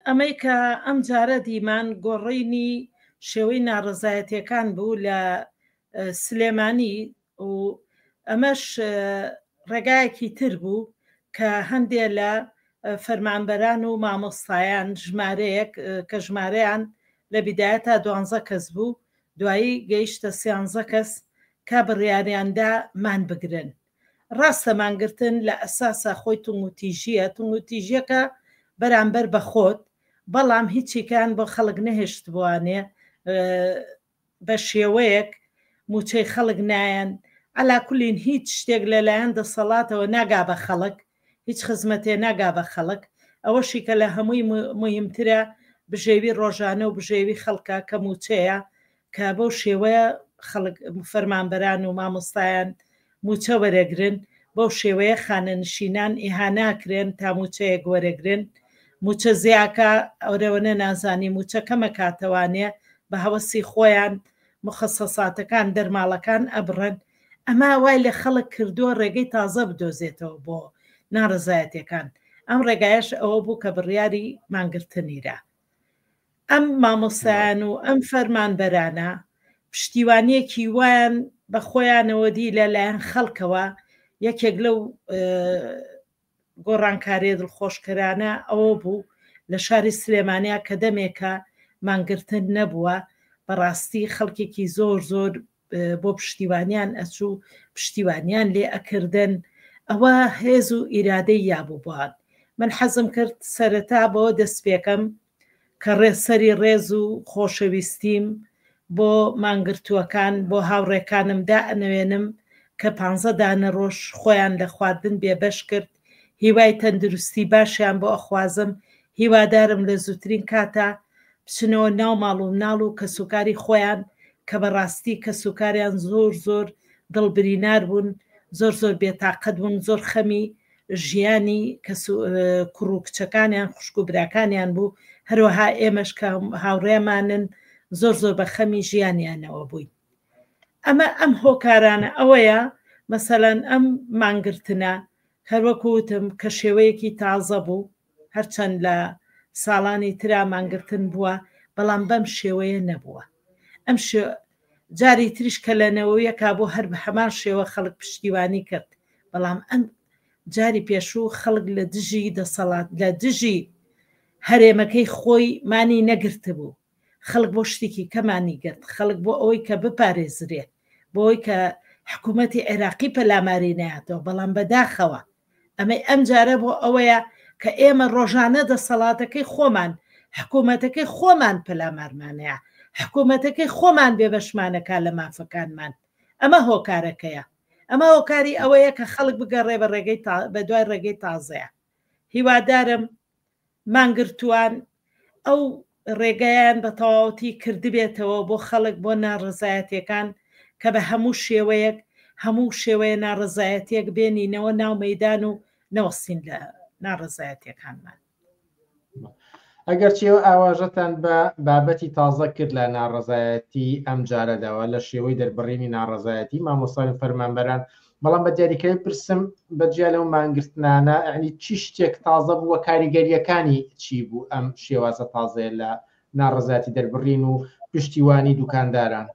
ئەمەی کە ئەم جارە دیمان گۆڕینی شێوەی ناڕزایەتیەکان بوو لە سلێمانی و ئەمەش ڕێگایەکی تر بوو کە هەندێ لە فەرمانبەران و مامۆستایان ژمارەیەک کە ژمارەیان لە بیدایەتە 12 کەس بوو، دوایی گەیشتە 13 کەس کە بڕیاریاندا مان بگرن. ڕاستە مانگرتن لە ئەساسە خۆی تونگوتیژیە، تونگوتیژیەکە بەرامبەر بە خۆت، بەڵام هیچیکان بۆ خەڵک نەهێشت بوانێ بە شێوەیەک موچەی خەڵک نایەن، ئەلاکولین هیچ شتێک لەلایەن دەسەڵاتەوە ناگا بە خەڵک، هیچ خزمەتێ ناگا بە خەڵک. ئەوەشی کە لە هەمووی مهمترە بژێوی ڕۆژانە و بژێوی خەڵکە کە موچەیە، کە بۆ شێوەیە فەرمانبەران و مامۆستایان موچە وەرەگرن، بۆ شێوەیە خانەنشینان ئیهاناکرێن تا موچەیەک وەرەگرن. موچە زیاکە ئەوەوەنە نازانی موچە کەمە کاتەوانێ بە هەوەسی خۆیان مخەسەساتەکان دەرماڵەکان ئەبڕن. ئەمە وای لە خەڵک کردووە ڕێگەی تازە بدۆزێتەوە بۆ ناڕزایەتەکان. ئەم ڕێگایش ئەوە بوو کە بڕیاری مانگرتنیرا. ئەم مامۆستایان و ئەم فەرمانبەرانە پشتیوانیەکی وایان بە خۆیانەوە دی لەلایەن خەڵکەوە. یەکێک لەو گۆڕانکاریە دڵخۆشکەرانە ئەوە بوو لە شاری سلێمانیا کە دەمێکە مانگرتن نەبووە، بەڕاستی خەڵکێکی زۆر زۆر بۆ پشتیوانیان ئەچوو، پشتیوانیان لێ ئەکردن. ئەوە هێز و ئیرادەی یابوو بووان. من حەزم کرد سەرەتا بۆ دەست پێکەم کە ڕێسەری ڕێز و خۆشەویستیم بۆ مانگرتووەکان بۆ هاوڕێکانمدا ئەنەوێنم کە 15 دانە ڕۆژ خۆیان لە خواردن بێبەش کرد. هیوای تەندروستی باشیان بۆ ئەخوازم، هیوادارم لە زووترین کاتە بچنەوە ناو ماڵ و مناڵ و کەسوکاری خۆیان کە بەڕاستی کەسوکاریان زۆر زۆر دڵبرینار بوون، زۆر زۆر بێتاقەت بوون، زۆر خەمی ژیانی کوڕ و کچەکانیان خوشک و براکانیان بوو. هەروەها ئێمەش کە هاوڕێمانن زۆر زۆر بە خەمی ژیانیانەوە بووین. ئەم هۆکارانە ئەوەیە مەسەلەن ئەم مانگرتنە هەروەکوتم کە شێوەیەکی تازە بوو، هەرچەند لە ساڵانی ترا مانگرتن بووە، بەڵام بەم شێوەیە نەبووە. ئەم جاری تریش کە لەنەوەیەکا بۆ هەر بە هەمان شێوە خەڵک پشتیوانی کرد، بەڵام ئەم جاری پێشوو خەڵک لە دژی دەسەڵات لە دژی هەرێمەکەی خۆی مانی نەگرت بوو. خەڵک بۆ شتێکی کەمانی گرت، خەڵک بۆ ئەوەی کە بپارێزرێ، بۆ ئەوی کە حکوومەتی عێراقی پەلاماری نایەتەوە، بەڵام بەداخەوە ئەمەی ئەم جارە بۆ ئەوەیە کە ئێمە ڕۆژانە دەسەڵاتەکەی خۆمان، حکوومەتەکەی خۆمان پەلامارمانەیە، حکوومەتەکەی خۆمان بێبەشمانەکە لە مافەکانمان. ئەمە هۆکارەکەیە، ئەمە هۆکاری ئەوەیە کە خەڵک بگەڕێ بە دوای ڕێگەی تازەیە. هیوادارم مانگرتووان ئەو ڕێگەیان بە تەواوەتی کردبێتەوە بۆ خەڵک بۆ ناڕزایەتیەکان کە بە هەموو شێوەیە ناڕزایەتێک بێنینەوە ناو مەیدان و نەوەستین لە ناڕزایەتیەکانمان. ئەگەر چیەوە ئاواژەتان بە بابەتی تازە کرد لە ناڕزایەتی ئەم جارەداوە لە شێوەی دەربڕینی ناڕزایەتی مامۆستای فەرمانبەران، بەڵام بە دیاریکەوی پرسم بەجیا لەو مانگرتنانە ئەنی چی شتێک تازە بووە، کاریگەریەکانی چی بوو ئەم شێوازە تازەیە لە ناڕزایەتی دەربڕین و پشتیوانی دوکانداران؟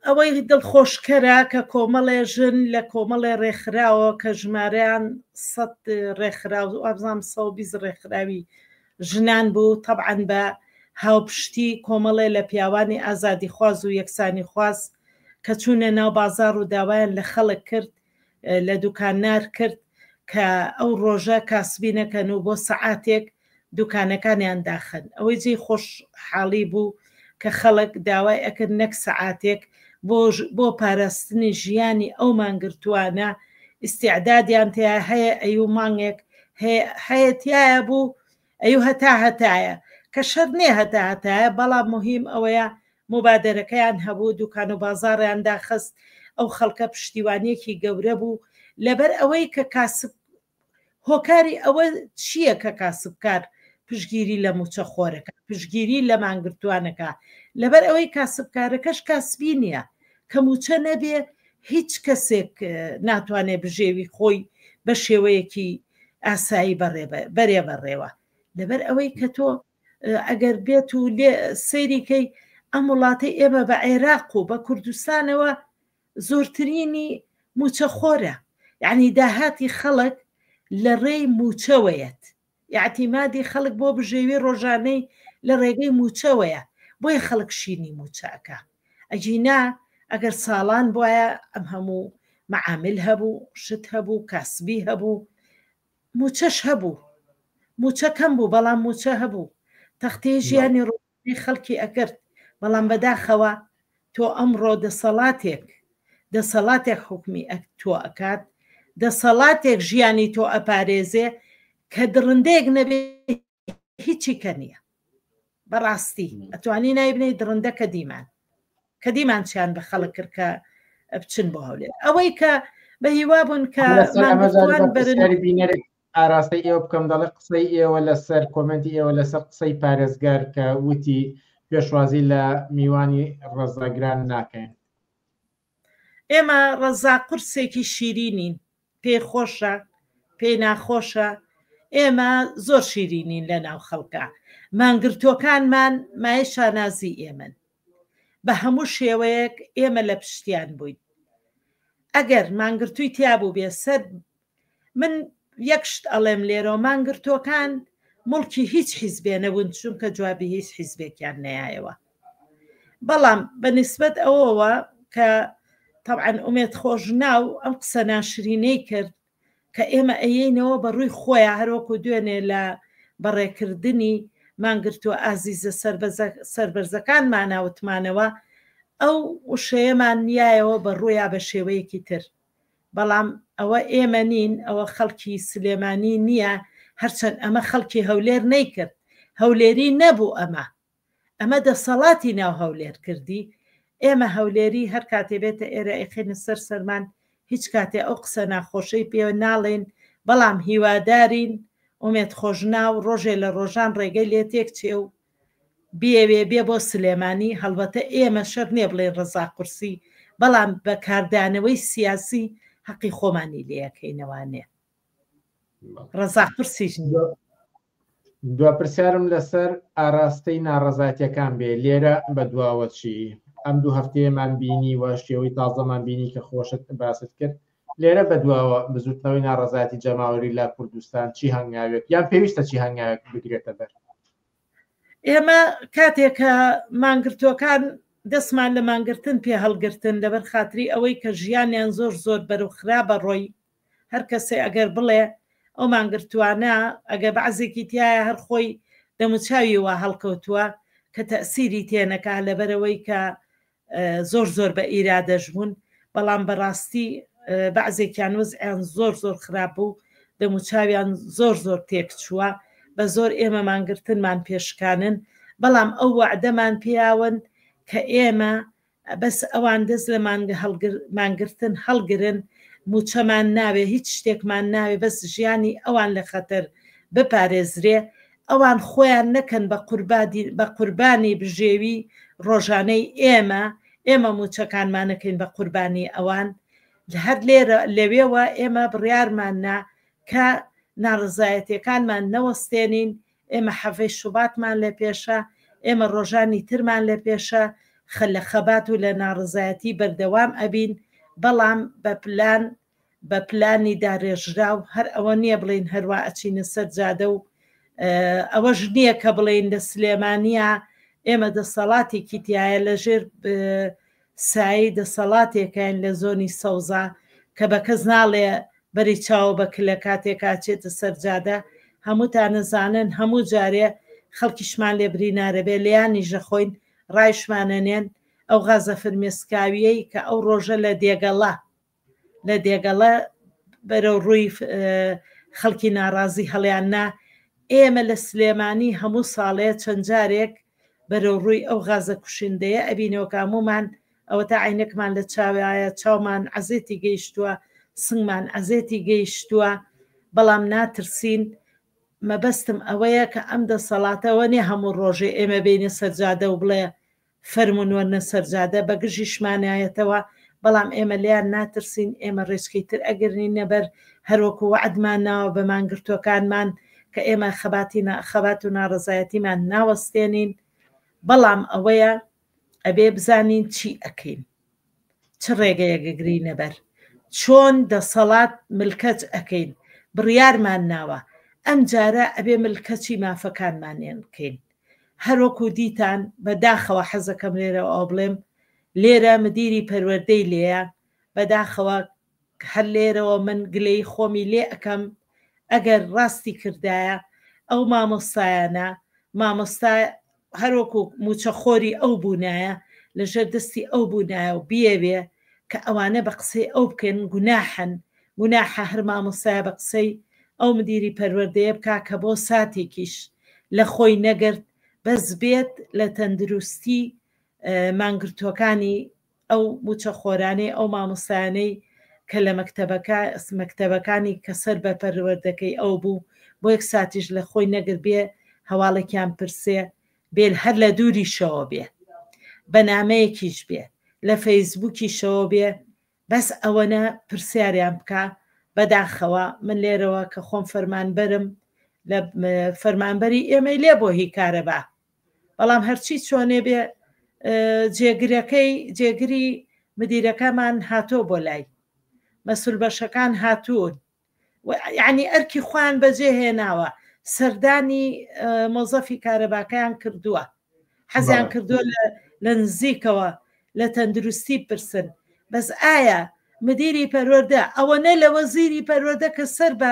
ئەوەی دڵخۆشکەرە کە کۆمەڵێ ژن لە کۆمەڵێ ڕێکخراوە کە ژمارەیان 100 ڕێکخراو ئابزام 120 ڕێکخراوی ژنان بوو، تەبعەن بە هاوپشتی کۆمەڵێ لە پیاوانی ئازادی خواز و یەکسانی خواز کە چوونە ناو بازار و داوایان لە خەڵک کرد، لە دوکاننار کرد کە ئەو ڕۆژە کاسبی نەکەن و بۆ سەعاتێک دوکانەکانیان داخن. ئەوەی جێی خۆشحاڵی بوو کە خەڵک داوای ئەکرد نەک سەعاتێک بۆ پاراستنی ژیانی ئەو مانگرتووانە ئیستیعدادیان تیا هەیە، ئەیوو مانگێک هەیەتیایە بوو، ئەیوو هەتایە کە شەر نێ هەتایە، بەڵام مهم ئەوەیە مبادرەکەیان هەبوو، دوکان و بازاڕیان داخست. ئەو خەڵکە پشتیوانیەکی گەورە بوو لەبەر ئەوەی کە کاسب هۆکاری ئەوە چییە کە کاسبکار پشتگیری لە موچە خۆرەکە، پشتگیری لە مانگرتوانەکە، لەبەر ئەوەی کاسبکارەکەش کاسبی نییە کە موچە نەبێ هیچ کەسێک ناتوانێت بژێوی خۆی بە شێوەیەکی ئاسایی بەڕێوە. لەبەر ئەوەی کە تۆ ئەگەر بێت و لێ سەیریکەی ئەم وڵاتی ئێمە بە عێراق و بە کوردستانەوە زۆرترینی موچەخۆرە، یعنی داهاتی خەڵک لە ڕێی موچەوەیەت، یاعتیمادی خەڵک بۆ بژێوی ڕۆژانەی لە ڕێگەی موچەوەیە، بۆیە خەڵک شینی موچەکە. ئەجینا ئەگەر ساڵان بواە ئەم هەموو معامل هەبوو، شت هەبوو، کاسبی هەبوو، موچەش هەبوو، موچە کەم بوو بەڵام موچە هەبوو، تەختەی ژیانی ڕۆژانەی خەڵکی ئەکرد. بەڵام بەداخەوە تۆ ئەمڕۆ دەسەڵاتێک حکمی تۆ ئەکات، دەسەڵاتێک ژیانی تۆ ئەپارێزێ کە درندەیەک نەبێ هیچی کە نییە. بەڕاستی ئەتوانی نایبنەی درندە کە دیمانچیان بە خەڵک کرد کە بچن بۆ هەولێر. ئەوەی کە بە هیوا بوون کە ئاراستی ئێوە بکەم دەڵێ قسەی ئێوە لەسەر کۆمنتی ئێوە لەسەر قسەی پارێزگار کە وتی پێشوازی لە میوانی ڕێزاگران ناکەین. ئێمە ڕەزا قورسێکی شیرینین، پێی خۆشە پێی ناخۆشە، ئێمە زۆر شیرینین لە ناو خەڵکە. مانگرتوەکانمان مای شانازی ئێمن، بە هەموو شێوەیەک ئێمە لە پشتیان بووین. ئەگەر مانگرتووی تیابوو بێ سەر من یەکشت ئەڵێم لێرە مانگرتوەکان مڵکی هیچ حیزبێ نەبوون، چونکە جوابی هیچ حیزبێکیان نایەوە. بەڵام بەنسبەت ئەوەوە کە طبعاً ئومێد خۆشناو ئەم قسە ناشرینەی کرد کە ئێمە ئەیینەوە بە ڕووی خۆیان هەروەکو دوێنێ لە بەڕێکردنی مانگرتووە ئازیزە سەربەرزەکانمان ناوتمانەوە ئەو وشەیەمان نیایەوە بە ڕوویا بە شێوەیەکی تر. بەڵام ئەوە ئێمە نین، ئەوە خەڵکی سلێمانی نییە، هەرچەند ئەمە خەڵکی هەولێر نەیکرد، هەولێری نەبوو، ئەمە دەسەڵاتی ناو هەولێر کردی. ئێمە هەولێری هەر کاتێ بێتە ئێرە ئەخێنە سەرمان هیچ کاتێ ئەو قسە ناخۆشەی پێوە ناڵێن، بەڵام هیوادارین ئومێد خۆشناو ڕۆژێ لە ڕۆژان ڕێگەی لێ تێک چێ و بێ بۆ سلێمانی. هەڵبەتە ئێمە شەر نییە بڵێن ڕەزا قورسی، بەڵام بە کاردانەوەی سیاسی حەقی خۆمانی لێەکەینەوانێ. ڕەزا قورسیش دو پرسیارم لەسەر ئاراستەی ناڕەزایەتیەکان بێ لێرە بە دواوە چی؟ ئەم دوو هەفتەیەمان بینی وە شێوەی تازەمان بینی کە خۆشت باست کرد، لێرە بە دواوە بزوتنەوەی ناڕەزایەتی جەماوەری لە کوردستان چی هەنگاوێت یان پێویستە چی هەنگاوێت بگرێتە بەر؟ ئێمە کاتێکە مانگرتوەکان دەستمان لە مانگرتن پێ هەڵگرتن لەبەر خاتری ئەوەی کە ژیانیان زۆر بەرەو خراپە ڕۆی، هەر کەسێ ئەگەر بڵێ ئەو مانگرتوانە ئەگە بەعزێکی تایە هەر خۆی دەموچاوی وا هەڵکەوتووە کە تەسیری تێنەکە لەبەرەوەی کە زۆر بە ئیرادەش بوون. بەڵام بەڕاستی بەعزێکیان وزعیان زۆر خراپ بوو، دەموچاویان زۆر تێکچووە، بە زۆر ئێمە مانگرتنمان پێشکانن. بەڵام ئەو وعدەمان پیاون کە ئێمە بەس ئەوان دەست لە مانگرتن هەڵگرن، موچەمان ناوێ، هیچ شتێکمان ناوێ، بەس ژیانی ئەوان لە خەتەر بپارێزرێ، ئەوان خۆیان نەکەن بە قوربانی بژێوی ڕۆژانەی ئێمە موچەکانمانەکەین بە قوربانی ئەوان. هەر لێرە لەوێوە ئێمە بڕیارماننا کە ناڕزایەتەکانمان نەوەستێنین، ئێمە حەفەی شوباتمان لە پێشە، ئێمە ڕۆژانی ترمان لە پێشە، لە خەبات و لە ناڕزایەتی بەردەوام ئەبین، بەڵام بە پلانی داڕێژرا و هەر ئەوە نییە بڵین هەروە ئەچینە سەر جادە و ئەوەش نییە کە بڵین لە سلێمانیە ئێمە دەسەڵاتێکی تایە لەژێر سایی دەسەڵاتێکیان لە زۆنی سەوزا کە بە کەس ناڵێ بەری چاو بەک لە کاتێکا چێتە سەرجادە. هەمووتان نەزانن هەموو جارێ خەڵکیشمان لێ برینارەبێ لەیانی ژەخۆین ڕایشمانەنێن ئەو غازە فرمێسکاویەی کە ئەو ڕۆژە لە دێگەڵە بەرەو ڕووی خەڵکی ناڕازی هەڵیاننا. ئێمە لە سلێمانی هەموو ساڵەیە چەند جارێک بەرەو ڕووی ئەو غازە کوشندەیە ئەبینەوە کامومان ئەوە تا عینەکمان لە چاوایە، چاومان عەزێتی گەیشتووە، سنگمان عەزێتی گەیشتووە، بەڵام ناترسین. مەبەستم ئەوەیە کە ئەم دەسەڵاتەوە نیە هەموو ڕۆژێ ئێمە بینە سەرجادە و بڵێ فەرمون وەرنە سەرجادە، بە گژیشمانایەتەوە، بەڵام ئێمە لیان ناترسین، ئێمە ڕێچکەی تر ئەگرنی نەبەر هەروەکو وعدمان ناوە بە مانگرتوەکانمان کە ئێمە خەبات و ناڕزایەتیمان ناوەستێنین، بەڵام ئەوەیە ئەبێ بزانین چی ئەکەین، چ ڕێگەیەگەگرینە بەر، چۆن دەسەڵات ملکەت ئەەکەین، بڕیارمان ناوە ئەم جارە ئەبێ ملکەچی مافەکانمانێن بکەین. هەروەکو دیتان بەداخەوە حەزەکەم لێرە ئەو بڵێم، لێرە مدیری پەروەردەی لێیە، بەداخەوە هەر لێرەوە من گلەی خۆمی لێ ئەەکەم ئەگەر ڕاستی کردایە ئەو مامۆستایانە مامۆستا هەروەکو موچەخۆری ئەو بوونایە لەژێر دەستی ئەو بوونایە و بیەوێ کە ئەوانە بە قسەی ئەو بکەن گوناحن، گوناحە هەر مامۆستایە بە قسەی ئەو مدیری پەروەردەیە بکا کە بۆ ساتێکیش لە خۆی نەگرت بەس بێت لە تەندروستی مانگرتوەکانی ئەو موچەخۆرانەی ئەو مامۆستایانەی کە لە مەکتەبەکانی کە سەر بە پەروەردەکەی ئەو بوو بۆ یەک ساتیش لە خۆی نەگر بێ هەواڵێکیان پرسێ بێ هەر لە دووری شەوە بێ، بەنامەیەکیش بێ، لە فەیسبووکی شەوە بێ، بەس ئەوەنە پرسیاریان بکە. بەداخەوە من لێرەوە کە خۆم فەرمانبەرم لە فەرمانبەری ئێمەی لێ بۆ هی کارەبا، بەڵام هەرچی چۆنێ بێ جێگری مدیرەکەمان هاتۆ بۆ لای مەسول بەشەکان هاتوون، یعنی ئەرکی خوان بەجێ هێناوە، سەردانی مۆزەفی کارەباکەیان کردووە، حەزیان کردووە لە نزیکەوە لە تەندروستی پرسن، بەس ئایا مدیری پەروەردە ئەوەنە لە وەزیری پەروەردە کە سەر بە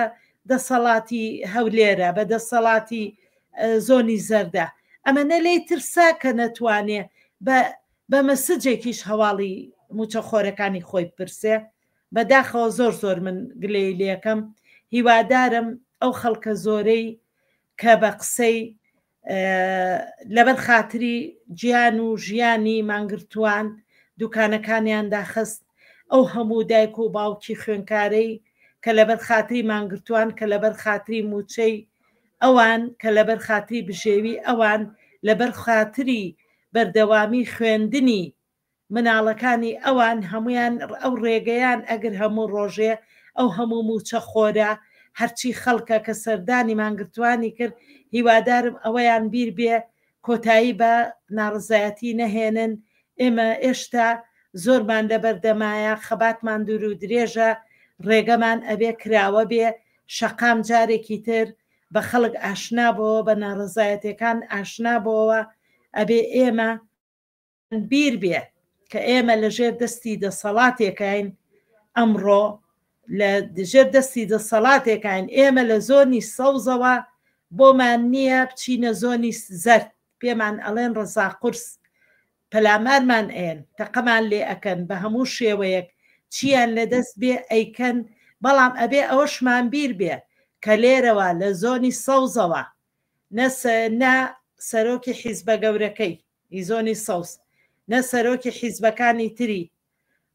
دەسەڵاتی هەولێرە بە دەسەڵاتی زۆنی زەردە ئەمەنە لی ترسا کە نەتوانێ بە مەسجێکیش هەواڵی موچەخۆرەکانی خۆی پرسێ. بەداخەوە زۆر من گلەی لێکەم، هیوادارم ئەو خەڵکە زۆرەی کە بە قسەی لەبەر خاتری گیان و ژیانی مانگرتووان دوکانەکانیان داخست، ئەو هەموو دایک و باوکی خوێنکارەی کە لەبەر خاتری مانگرتووان، کە لەبەر خاتری موچەی ئەوان، کە لەبەر خاتری بژێوی ئەوان، لەبەر خاتری بەردەوامی خوێندنی مناڵەکانی ئەوان هەمویان ئەو ڕێگەیان ئەگەر هەموو ڕۆژێ ئەو هەموو موچە خۆرە هەرچی خەڵکە کە سەردانی مانگرتوانی کرد، هیوادارم ئەوەیان بیر بێ کۆتایی بە ناڕزایەتی نەهێنن. ئێمە ئێشتا زۆرمان لە بەردەمایە، خەباتمان دوور و درێژە، ڕێگەمان ئەبێ کراوە بێ، شەقام جارێکی تر بە خەڵک ئاشنا بۆەوە، بە ناڕزایەتەکان ئاشنا بۆەوە، ئەبێ ئێمە بیر بێ کە ئێمە لەژێر دەستی دەسەڵاتێکین، ئەمڕۆ لە ژێر دەستی دەسەڵاتێکین، ئێمە لە زۆنی سەوزەوە بۆمان نییە بچینە زۆنی زەرد، پێمان ئەڵێن ڕەزا قورس، پەلامارمان ئێن تەقەمان لێ ئەکەن بە هەموو شێوەیەک چیان لەدەست بێ ئەیکەن، بەڵام ئەبێ ئەوەشمان بیر بێ کە لێرەوە لە زۆنی سەوزەوە نە سەرۆکی حیزبە گەورەکەی زۆنی سەوز، نە سەرۆکی حیزبەکانی تری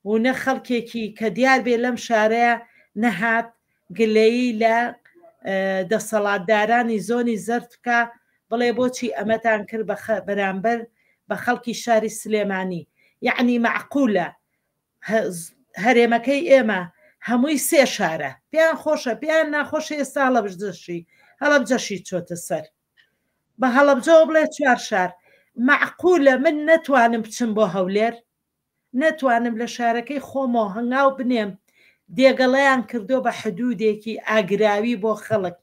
و نە خەڵکێکی کە دیار بێ لەم شارەیە نەهات گلەیی لە دەسەڵاتدارانی زۆنی زەرد بکە بڵێ بۆچی ئەمەتان کرد بەرامبەر بە خەڵکی شاری سلێمانی. یعنی معقولە هەرێمەکەی ئێمە هەمووی سێ شارە، پێیان خۆشە پێیان ناخۆشە، ئێستا هەڵەبجەشی چۆتە سەر، بە هەڵەبجەوە بڵێ 4 شار. معقولە من نەتوانم بچم بۆ هەولێر، نەتوانم لە شارەکەی خۆمەوە هەنگاو بنێم دێگەڵەیان کردو بە حدودێکی ئاگراوی بۆ خەڵک